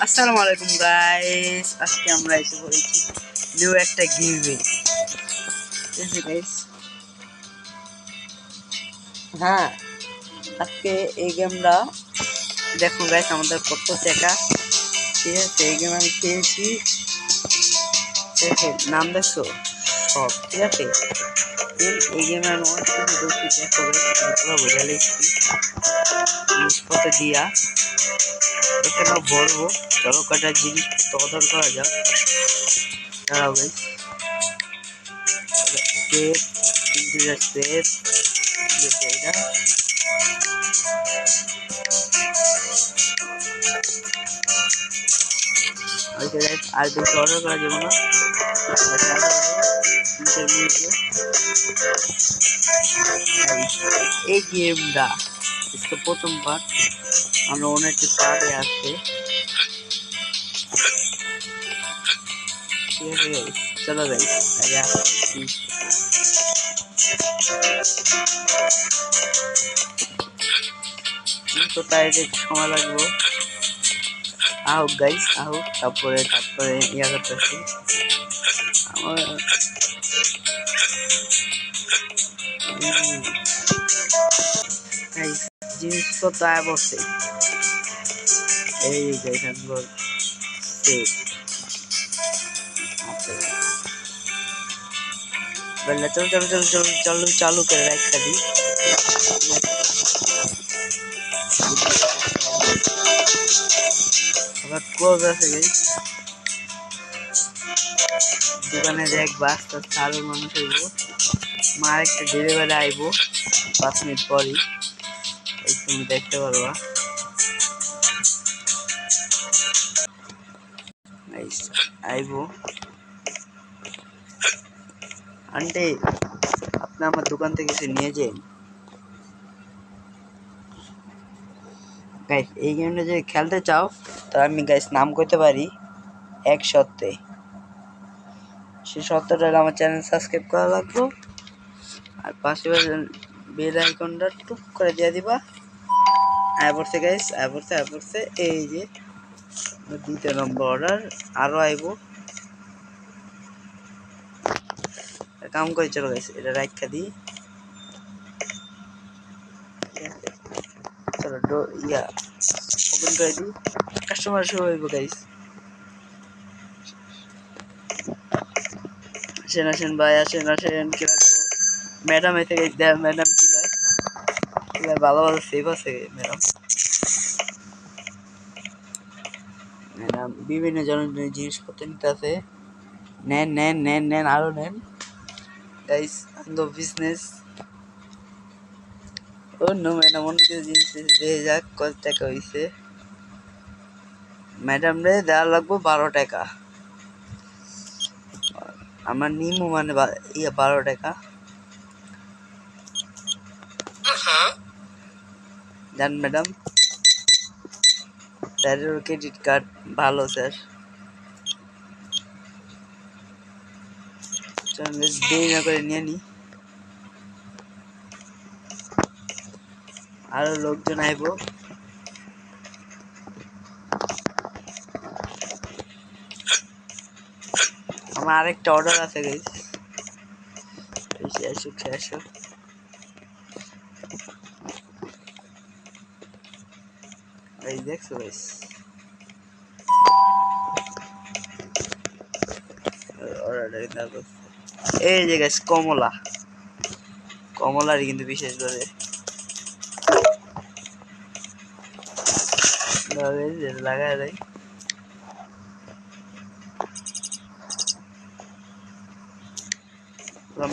আসসালামু আলাইকুম গাইস, আজকে আমরা এসে পড়েছি নিউ একটা গিভওয়ে। ঠিক আছে গাইস, হ্যাঁ আজকে এই গেমটা দেখো গাইস, আমাদের কত টাকা। ঠিক আছে, এই গেম আমি খেয়েছি, নাম দেখছো সব। ঠিক আছে, এই গেমে আমি অনেক কিছু দেখছি, দেখো পুরো বোঝা লিখছি জিনিসপত্র দিয়া এখানে বলবো। চলো কটা জিনিসপত্র অর্ডার করা যাক। দাঁড়াও গাইস, সেফ ইন্টিরিয়ার সেফ এটা আর বেশি অর্ডার করা যাবে না। এই গেমটা প্রথমবার আমরা অনেকটি পার্টে আসছে। ঠিক আছে গাইস, চলো গাইস তো তাই একটু সময় লাগবে। আহুক গাইস আহুক, তারপরে ইয়া করতেছি আমার জিনিসপত্র আয় বসে। এই গাইস আঙ্গুর সেফ বললে চলো চলো চলো চলো চলো চালু করে রাখতে দিই। আবার ক্লোজ আছে গাইস, দোকানে দেখ বাসটা চালু মানুষ হইব, মার একটা ডেলিভারি আইব 5 মিনিট পরই, এই তুমি দেখতে পারবা। আইব আন্টি, আপনি আমার দোকান থেকে কিছু নিয়ে যান। গাইস এই গেমটা যদি খেলতে চাও তো আমি গাইস নাম করতে পারি এক সত্যে। সেই সত্যটা আমার চ্যানেল সাবস্ক্রাইব করা লাগবে, আর পাশে বেল আইকনটা টুক করে দিয়ে দিবা। আইবর্সে গাইস আইবর্সে এই যে 2 নম্বর অর্ডার আরো আইব। কাম করে চলো গাইস, এটা রাখা দিই। চলো ইয়া ওপেন করে দিই, কাস্টমার শুরু হইব গাইস। আসেন ভাই আসেন কি লাগবে। ম্যাডাম এতে গাইস, দেখ ম্যাডাম কি লাগে ভালো ভালো সেভ আছে ম্যাডাম। ম্যাডাম বিভিন্ন ধরনের জিনিসপত্র নিতে আছে, নেন আরো নেন গাইস। আন্দো বিজনেস অন্য ম্যাডাম অন্য কিছু জিনিস দিয়ে যাক কত টাকা হয়েছে। ম্যাডাম রে দেওয়া লাগবো 12 টাকা, আমার নিমু মানে 12 টাকা। জান ম্যাডাম, স্যারের ক্রেডিট কার্ড ভালো স্যার। দেরি না করে নিয়ে নি, আরো লোকজন আইব। আমার আরেকটা অর্ডার আছে গাইস, আসো এই দেখছো গাইস, এই যে গাইস কমলার কিন্তু বিশেষ করে লাগায় দেয়।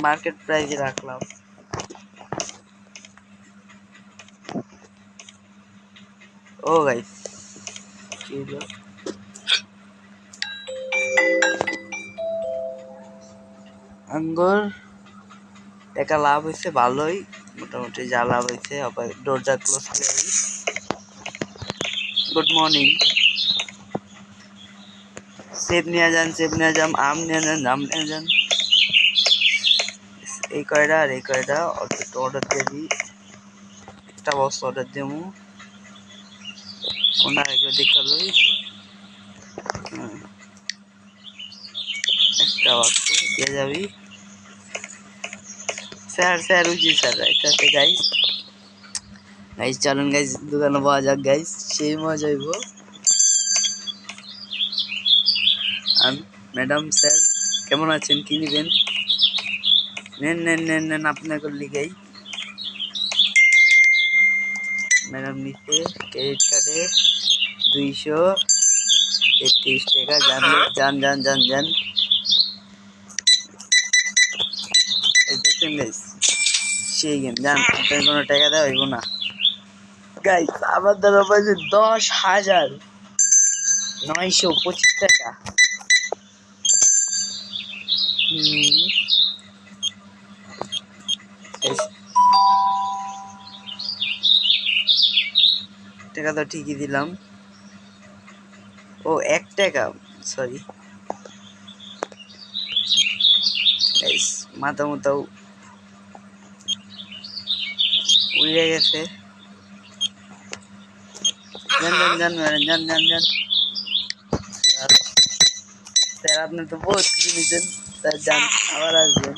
মার্কেট প্রাইসে রাখলাম। ও গাইস আঙ্গুর টাকা লাভ হয়েছে ভালোই, মোটামুটি যা লাভ হয়েছে। আবার দরজা ক্লোজ করে দিই। গুড মর্নিং, সেব নিয়ে যান আম নিয়ে যান এই কয়টা আর এই কয়টা অর্ডার দিয়ে দিই। একটা বস্তা অর্ডার দেবো, ওনার একবার দেখা লই। একটা বাক্স দিয়ে যাবি স্যার স্যার উজি স্যার রাইট আছে গাইস গাইস চলুন গাইস দোকানে পাওয়া যাক গাইস সেই মজা হইব আর ম্যাডাম স্যার কেমন আছেন কি নেবেন নেন নেন নেন নেন আপনাকে লিখাই ম্যাডাম নিতে ক্রেডিট কার্ডে 233 টাকা যান যান যান যান এই দেখেন গাইস সেই গেম যান আপনার কোনো টাকা দেওয়া হইব না গাইস আমার দ্বারা পাইছে 10,925 টাকা টাকা তো ঠিকই দিলাম ও 1 টাকা সরি গাইস মাথা মতো উড়ে গেছে যান যান যান যান যান যান স্যার আপনি তো বহুত কিছু নিচ্ছেন স্যার যান আবার আসবেন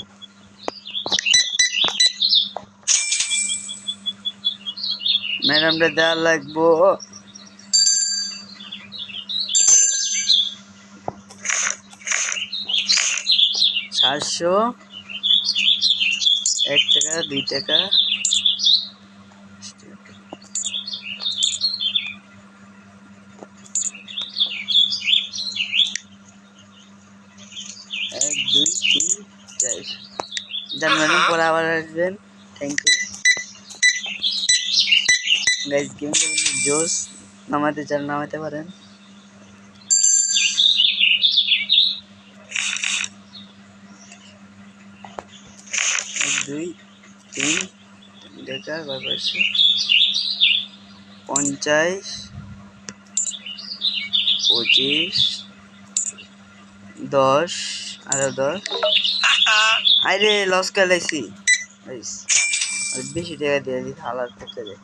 ম্যাডামটা দেওয়া লাগবো 700 1 টাকা 2 টাকা 1 2 3 4 যান ম্যাডাম পরে আবার আসবেন থ্যাংক ইউ গাইস গেম জোস নামাতে চান নামাতে পারেন 1 2 3 টাকা কয়ছে 50 25 10 আরো 10 আরে লস খেলাইছি গাইস বেশি টাকা দিয়ে দিই হালার করতে দে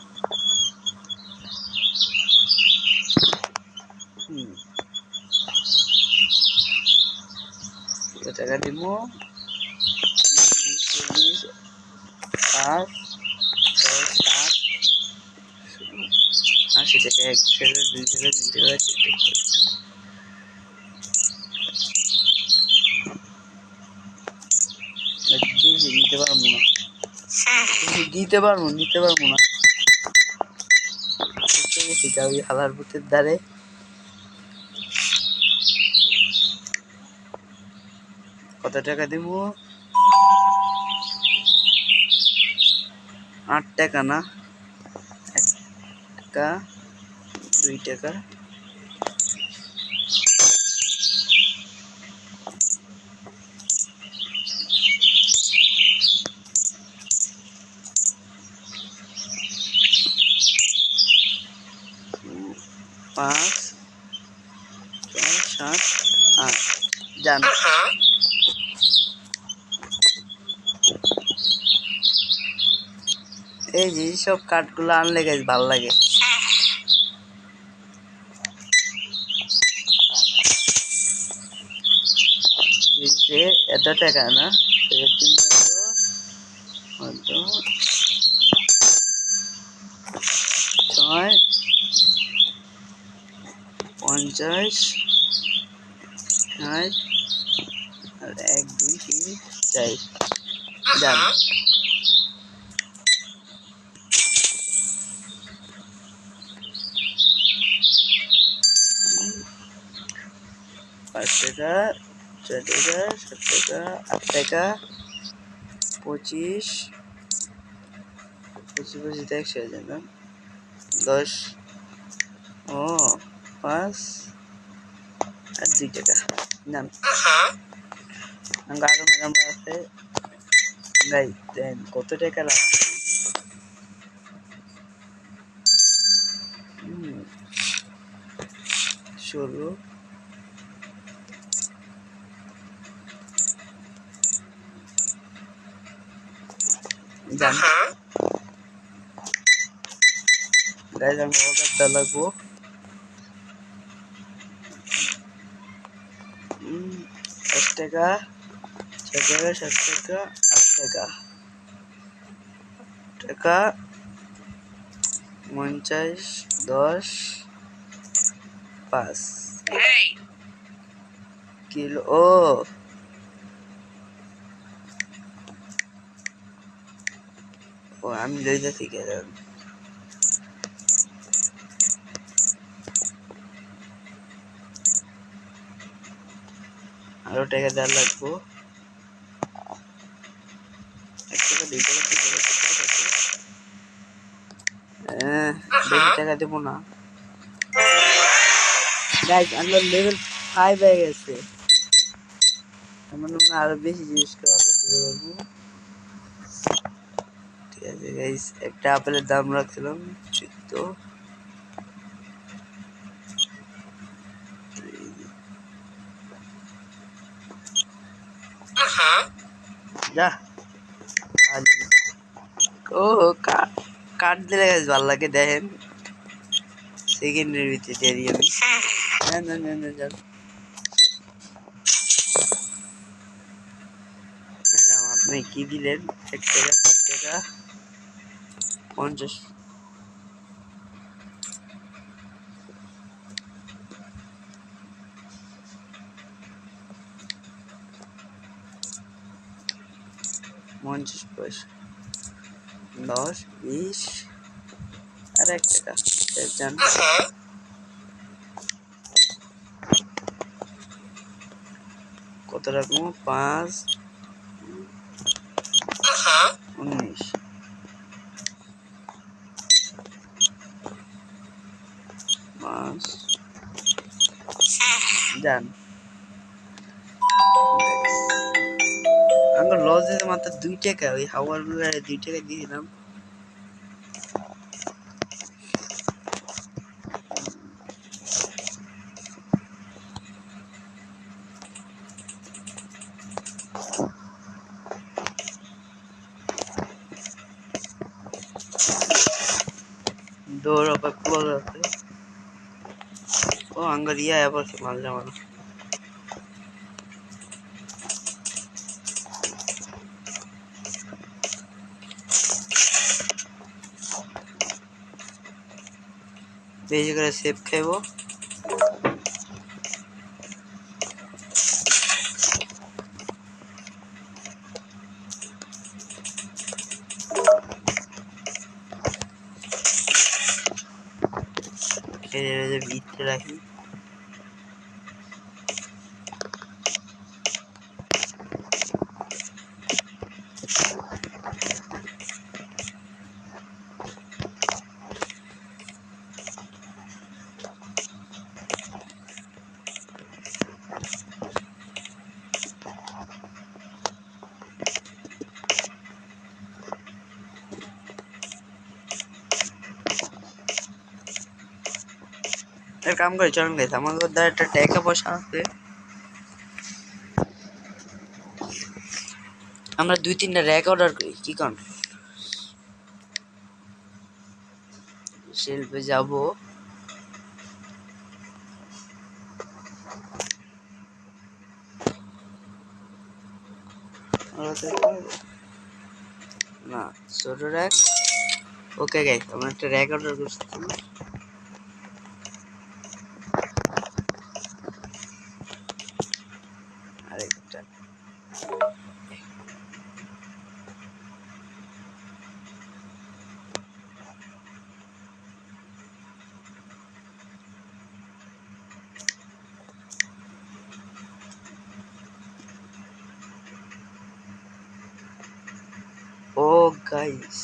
টাকা দিব 20 5 6 7 80 টাকা 1 টাকা 2 টাকা 3 টাকা 4 টাকা দিতে পারবো না নিতে পারবো না ওই হালার পুতের দ্বারে কত টাকা দিব 8 টাকা না 1 টাকা 2 টাকা পাঁচ 6 7 8 যান এই যে সব কার্ডগুলো আনলে গাইস ভালো লাগে এত টাকা না ছয় 50 60 আর 1 2 3 4 যান 5 টাকা 6 টাকা 7 টাকা 8 টাকা 25 25 একশো হাজার না 10 ও 5 আর 2 টাকা যান আরো ম্যাডাম আছে গাইস দেন কত টাকা লাগবে 16 যান গাইস আমি অর্ডারটা লাগবো টাকা, 6 টাকা, 7 টাকা, 8 টাকা, টাকা 50, 10, 5 কিলো। ও আমি লইতে থেকে আরো টাকা দেওয়া লাগবো। 1 টাকা, 2 টাকা, 3 টাকা, 4 টাকা, বেশি টাকা দেবো না গাইস। আমরা লেভেল 5 হয়ে গেছে, আমরা আরো বেশি জিনিস করতে পারবো। ঠিক আছে গাইস, একটা আপেলের দাম রাখছিলাম 14। যা ও কাট দিলে গাইস ভালো লাগে। দেখেন সেকেন্ডের ভিতরে দেরি আমি না না না যান ম্যাডাম, আপনি কি দিলেন? 1 টাকা, 2 টাকা, 50, 50 পয়সা, 10, 20 আর 1 টাকা যান। কত রাখবো? 5, 19, 5 যান। আমার লস দিতে মাত্র 2 টাকা, ওই হাওয়ার গুলো 2 টাকা দিয়ে দিলাম। ডোর আবার ক্লোজ আছে। ও আঙ্গার ইয়া আবার মাল জামানো। বেশি করে সেভ খাইবো। ভিতরে রাখি। এক কাম করে চলুন গাইস, আমার কাছে একটা টাকা পয়সা আছে। আমরা 2-3টা র্যাক অর্ডার করি, কি কোন? শিল্পে যাব। না ছোট র্যাক। ওকে গাইস, আমরা একটা র্যাক অর্ডার করছি। আরেকটা ও গাইস,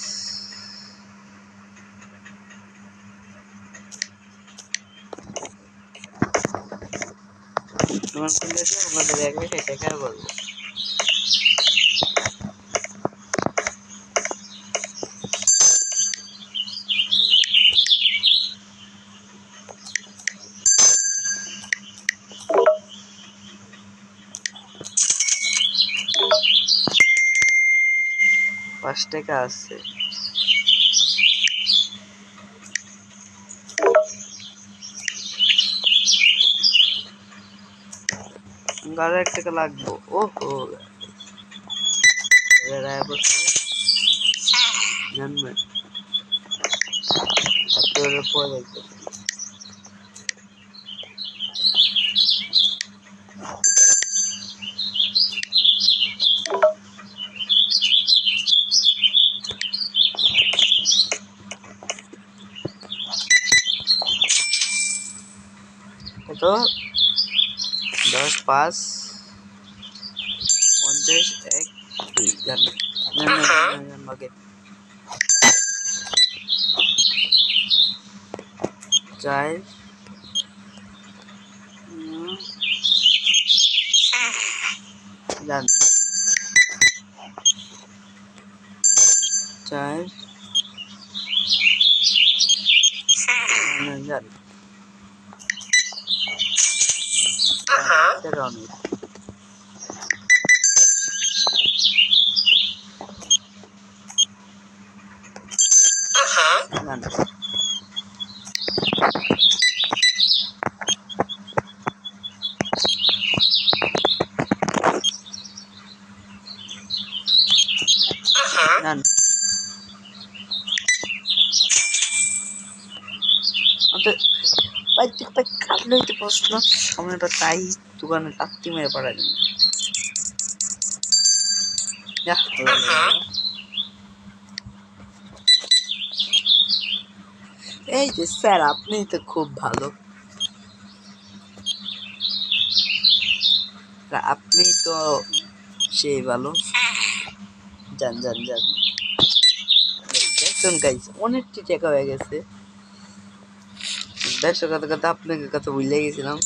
তোমার সঙ্গে আমাদের র্যাক রেখে টাকা বলবো। পাঁচ টাকা আছে। আরো 1 টাকা লাগবো। ওহো জানবেন পরে কত 10 5 50 1 2 জান বাগে 4 জান 4 জান জান জান ভাই তুই ভাই কাটলে হইতে প্রশ্ন সামনেটা তাই দোকানে টাক্তি মেরে পাঠাই দেন এই যে স্যার আপনি তো খুব ভালো আপনি তো সেই ভালো যান যান যান দেখুন গাইস অনেকটি টাকা হয়ে গেছে 150 কথা কথা আপনাকে কথা ভুলে গেছিলাম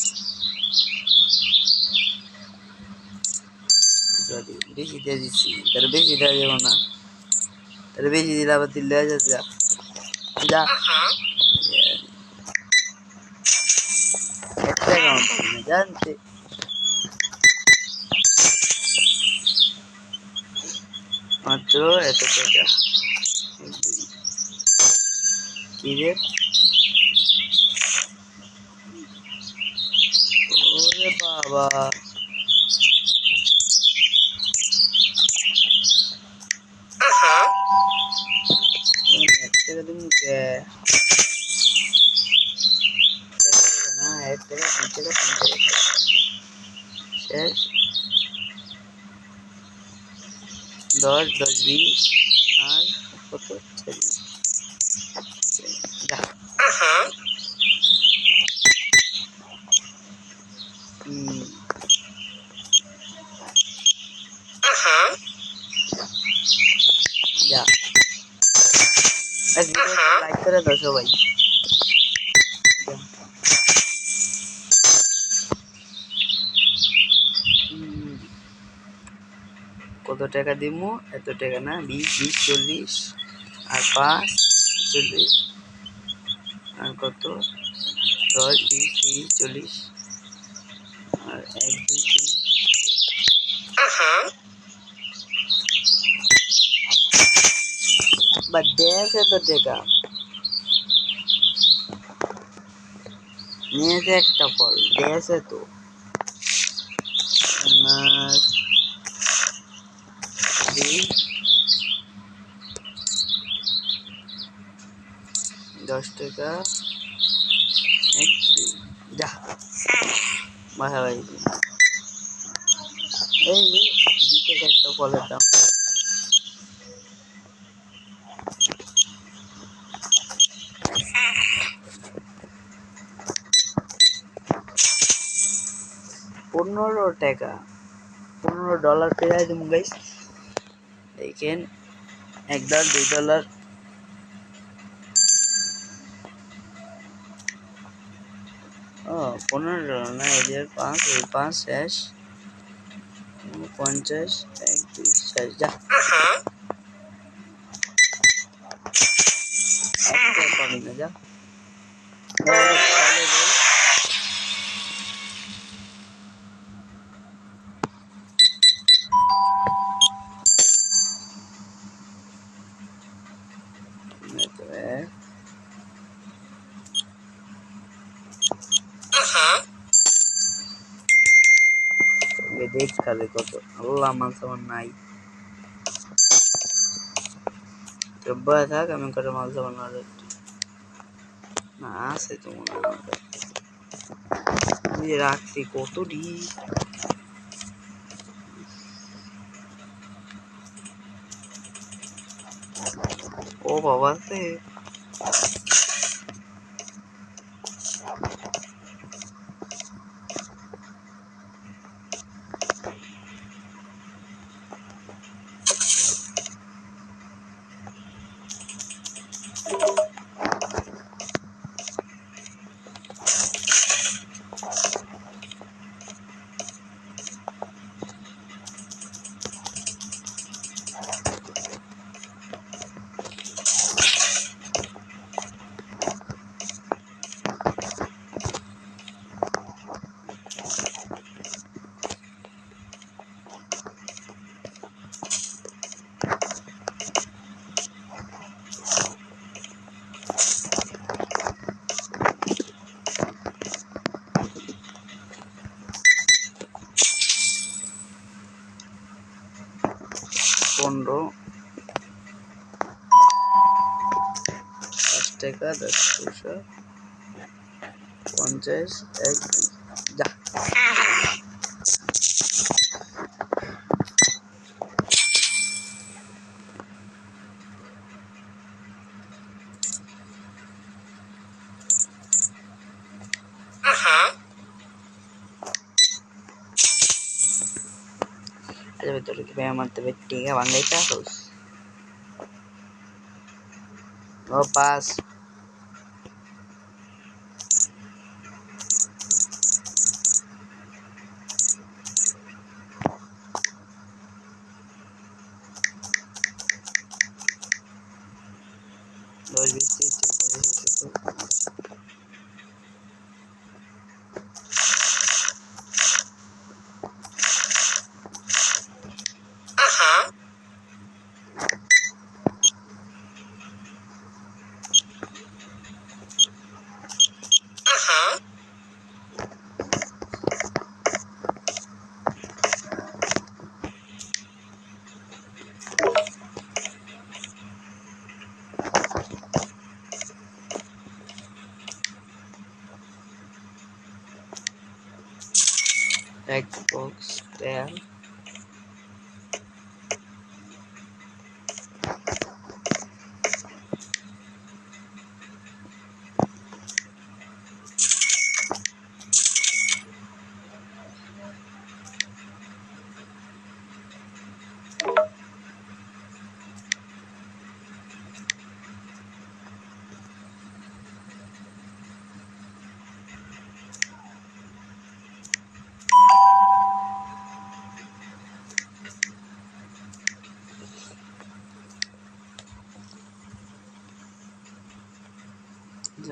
সরি বেশি দিয়ে দিচ্ছি তার বেশি দেওয়া যাবো না তার বেশি দিলে আবার দিলে যা যা একটা অ্যাকাউন্ট জানতে মাত্র এত টাকা কি রে ওরে বাবা টাকা দিন কে না 1 টাকা 2 টাকা 3 টাকা শেষ 10 10 20 আর কত যা যা লাইক করে দাও সবাই কত টাকা দিমু এত টাকা না 20 20 40 আর 5 40 আর কত 10 20 30 40 আর 1 2 3 বা দেশ এত টাকা নিয়েছে একটা ফল দেশ তো আমার 10 টাকা 1 2 যা বাসা ভাই এই 2 টাকা একটা ফলের দাম $15 $15 পেয়ে দেবো গাইস দেখেন $1 $2 ও $15 না এদের 5 এই 5 শেষ 50 1 2 শেষ যা একটা পাবি না যা দেখ খালি কত আল্লাহ মান সামান নাই তো বয় থাক আমি করে মাল সামান না আছে তো মনে হয় আমার কাছে রাখছি কত ডি ও বাবা সে পনেরো 5 টাকা 10 পয়সা 50 এক যা আরে ভিতরে কি ভাই আমার তো টিকা বান্ধাইতে আসোস ও পাস দশ বিশ 30 Xbox তেল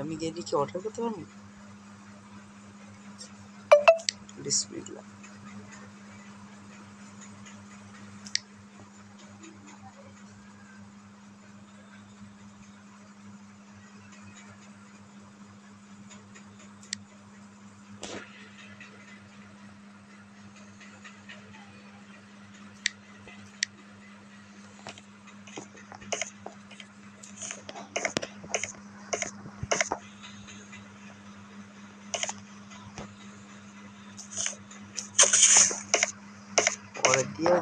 আমি গেলি কি অর্ডার করতে পারবো বিসমিল্লাহ পরে দিয়ে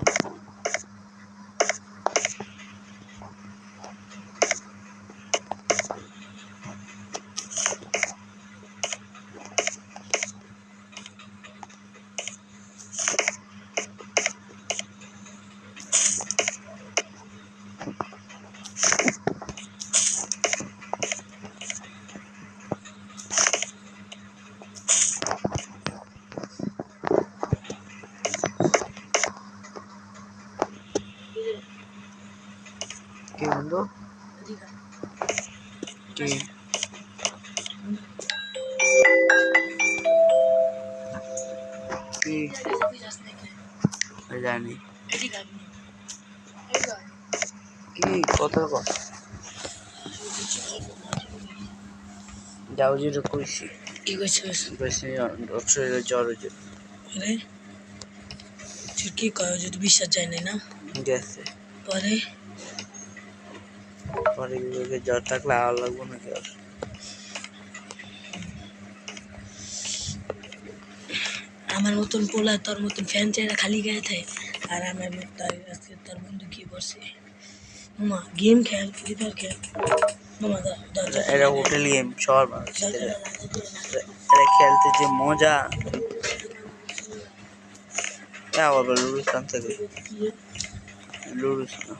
কি বন্ধু কি কি জানি কি কত যাও যেটা কইছি কি কইছিস কইছি জ্বর কি কয় যদি বিশ্বাস যায় না গেছে পরে পরে বিবেকে জ্বর থাকলে আওয়া লাগবো নাকি আর আমার মতন পোলা তোর মতন ফ্যান চাইরা খালি গায়ে থাকে আর আমার আজকে তোর বন্ধু কি করছে মামা গেম খেল ফ্রি ফায়ার খেল মামা এটা হোটেল গেম সবার মানুষ এটা খেলতে যে মজা আবার লুরুস্তান থেকে লুরুস্তান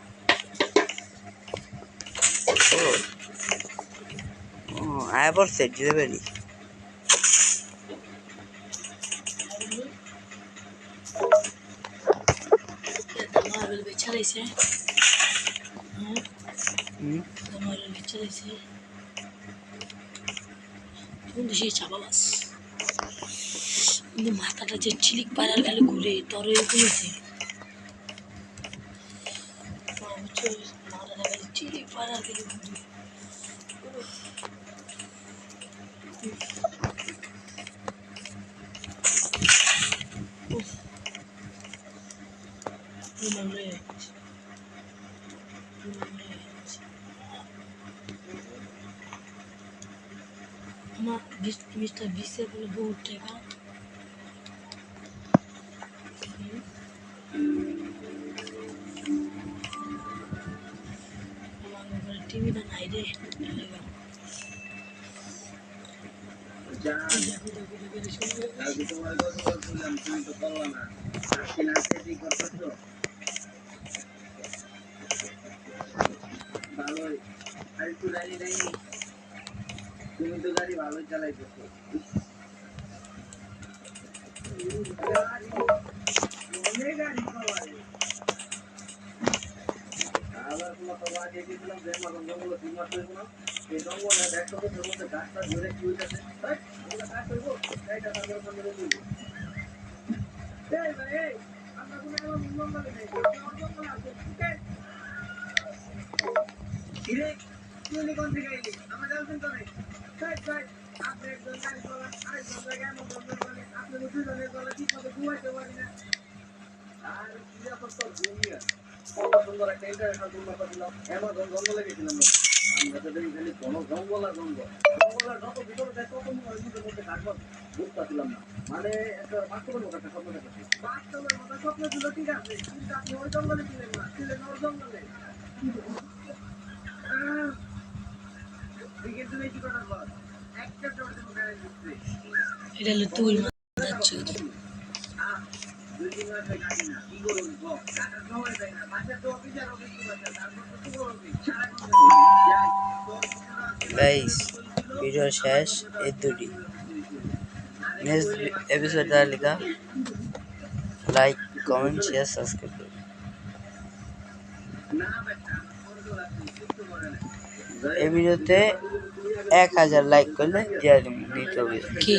আয়া পড়ছে যেতে পারি বেচারাইছে বেচারাইছে সেই চাপা বাস কিন্তু মাথাটা যে চিলিক পাড়ার গেলে ঘুরে তোর এরকম হয়েছে মাথাটা গেলে চিলিক পাড়ার গেলে ঘুরে আমার বিশটা বিশের বলে বহুত টাকা আমার টিভিটা নাই রে তুমি তো গাড়ি ভালোই চালাইতেছো আবার কোনো খবর আগে দিয়েছিলাম যে জঙ্গল 3 মাস হয়েছিল এই জঙ্গলে দেখো তো এর মধ্যে গাছটা ধরে কি হইতাছে আমরা কাজ করবো এইটা তারপরে বন্ধ করে দিব এই ভাই এই আমরা কোনো এমন জঙ্গলে নেই জঙ্গল আছে ঠিক আছে ধীরে তুই কোন দিকে গেলি আমরা যাচ্ছেন তো নাই সাইড সাইড আপনি একজন গাড়ি চালান আরেকজন জায়গায় এমন জঙ্গল চলে আপনি দুজনের গলা ঠিক মতো ঘুমাইতে পারি না আর নিরাপত্তা জমিয়া কত সুন্দর একটা ইন্টারন্যাশনাল টুর্নামেন্ট করছিলাম অ্যামাজন জঙ্গলে গেছিলাম আমরা তো দেখি খালি কোনো জঙ্গল আর জঙ্গল জঙ্গলের যত ভিতরে যায় তত নিজের মধ্যে থাকবো বুঝতেছিলাম না মানে একটা বাস্তবের মতো একটা স্বপ্ন দেখাচ্ছি বাস্তবের মতো স্বপ্ন ছিল ঠিক আছে কিন্তু আপনি ওই জঙ্গলে ছিলেন না ছিলেন ওই জঙ্গলে এটা হলো তুই যাচ্ছি গাইস ভিডিও শেষ এই দুটি নেক্সট এপিসোড লেখা লাইক কমেন্ট শেয়ার সাবস্ক্রাইব করুন এই ভিডিওতে 1000 লাইক করলে দিয়ে দিতে হবে কি